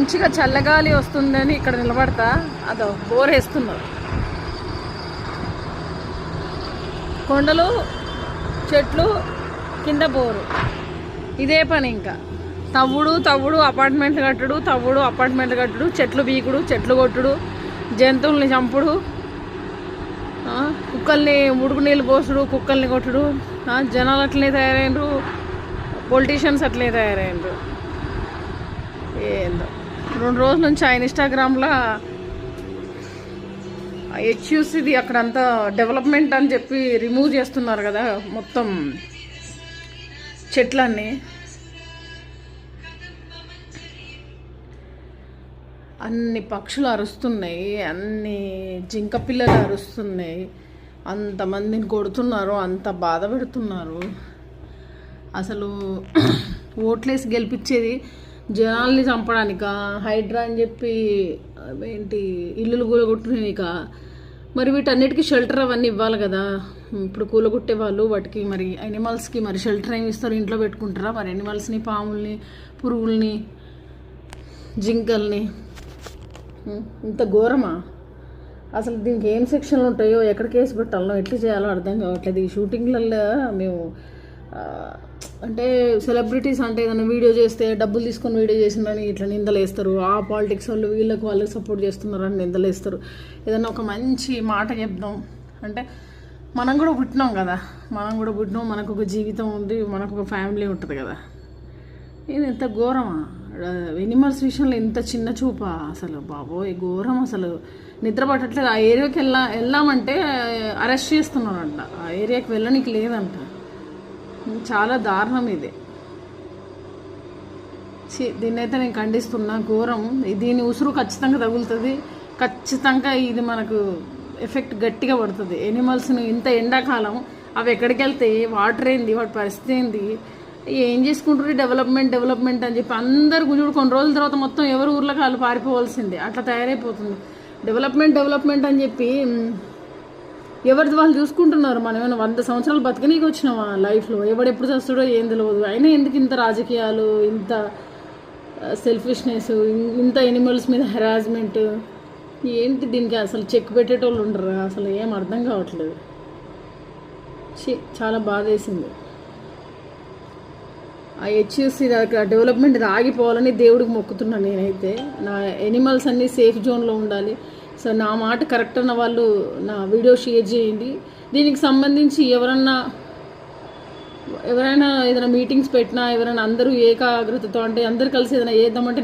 మంచిగా చల్లగాలి వస్తుందని ఇక్కడ నిలబడతా. అదో బోర్ వేస్తున్నారు. కొండలు, చెట్లు, కింద బోరు, ఇదే పని. ఇంకా తవ్వుడు అపార్ట్మెంట్లు కట్టుడు, చెట్లు బీకుడు, చెట్లు కొట్టుడు, జంతువుల్ని చంపుడు, కుక్కల్ని ఉడుకు నీళ్ళు పోసుడు, కుక్కల్ని కొట్టుడు. జనాలు అట్లనే తయారైనరు, పొలిటీషియన్స్ అట్లే తయారైనరు. ఏందో 2 రోజుల నుంచి ఆయన ఇన్స్టాగ్రామ్లో హెచ్యూసిది అక్కడంతా డెవలప్మెంట్ అని చెప్పి రిమూవ్ చేస్తున్నారు కదా మొత్తం చెట్లన్నీ. అన్ని పక్షులు అరుస్తున్నాయి, అన్ని జింక పిల్లలు అరుస్తున్నాయి, అంతమందిని కొడుతున్నారు, అంత బాధ పెడుతున్నారు. అసలు ఓట్లేసి గెలిపించేది జనాల్ని చంపడానిక, హైడ్రా అని చెప్పి ఏంటి ఇల్లులు కూలగొట్టునిక. మరి వీటన్నిటికీ షెల్టర్ అవన్నీ ఇవ్వాలి కదా. ఇప్పుడు కూలగొట్టే వాళ్ళు వాటికి మరి యానిమల్స్కి మరి షెల్టర్ ఏమి ఇస్తారు? ఇంట్లో పెట్టుకుంటారా మరి యానిమల్స్ని, పాముల్ని, పురుగుల్ని, జింకల్ని? ఇంత ఘోరమా? అసలు దీనికి ఏం సెక్షన్లు ఉంటాయో, ఎక్కడ కేసు పెట్టాలో, ఎట్లా చేయాలో అర్థం కావట్లేదు. ఈ షూటింగ్లలో మేము అంటే సెలబ్రిటీస్ అంటే ఏదైనా వీడియో చేస్తే డబ్బులు తీసుకొని వీడియో చేసిందని ఇట్లా నిందలేస్తారు. ఆ పాలిటిక్స్ వాళ్ళు వాళ్ళకి సపోర్ట్ చేస్తున్నారని నిందలేస్తారు. ఏదైనా ఒక మంచి మాట చెప్దాం అంటే మనం కూడా పుట్టినాం కదా, మనకు ఒక జీవితం ఉంది, మనకు ఒక ఫ్యామిలీ ఉంటుంది కదా. ఇది ఎంత ఘోరమా? ఎనిమల్స్ విషయంలో ఇంత చిన్న చూపా? అసలు బాబోయ్ ఘోరం. అసలు నిద్ర పట్టట్లేదు. ఆ ఏరియాకి వెళ్ళామంటే అరెస్ట్ చేస్తున్నారంట. ఆ ఏరియాకి వెళ్ళడానికి లేదంట. చాలా దారుణం ఇది. దీన్ని అయితే నేను ఖండిస్తున్నా. ఘోరం. దీని ఉసురు ఖచ్చితంగా తగులుతుంది, ఖచ్చితంగా ఇది మనకు ఎఫెక్ట్ గట్టిగా పడుతుంది. ఎనిమల్స్ని ఇంత ఎండాకాలం అవి ఎక్కడికి వెళ్తాయి? వాటర్ ఏంది? వాటి పరిస్థితి ఏంది? ఏం చేసుకుంటారు? డెవలప్మెంట్ అని చెప్పి అందరు గుంజుడు. కొన్ని రోజుల తర్వాత మొత్తం ఎవరు ఊర్లోకి వాళ్ళు పారిపోవాల్సిందే, అట్లా తయారైపోతుంది. డెవలప్మెంట్ అని చెప్పి ఎవరిది వాళ్ళు చూసుకుంటున్నారు. మనం ఏమైనా 100 సంవత్సరాలు బతకనీకి వచ్చినామా లైఫ్లో? ఎవడెప్పుడు చేస్తాడో ఏం తెలియదు. అయినా ఎందుకు ఇంత రాజకీయాలు, ఇంత సెల్ఫిష్నెస్, ఇంత ఎనిమల్స్ మీద హెరాస్మెంట్ ఏంటి? దీనికి అసలు చెక్ పెట్టేటోళ్ళు ఉండరు. అసలు ఏం అర్థం కావట్లేదు. చాలా బాధ వేసింది. ఆ హెచ్యూసి డెవలప్మెంట్ ఇది ఆగిపోవాలని దేవుడికి మొక్కుతున్నాను నేనైతే. నా ఎనిమల్స్ అన్నీ సేఫ్ జోన్లో ఉండాలి. సో నా మాట కరెక్ట్ అన్న వాళ్ళు నా వీడియో షేర్ చేయండి. దీనికి సంబంధించి ఎవరైనా ఏదైనా మీటింగ్స్ పెట్టినా, ఎవరైనా అందరూ ఏకాగ్రతతో అంటే అందరు కలిసి ఏదైనా చేద్దామంటే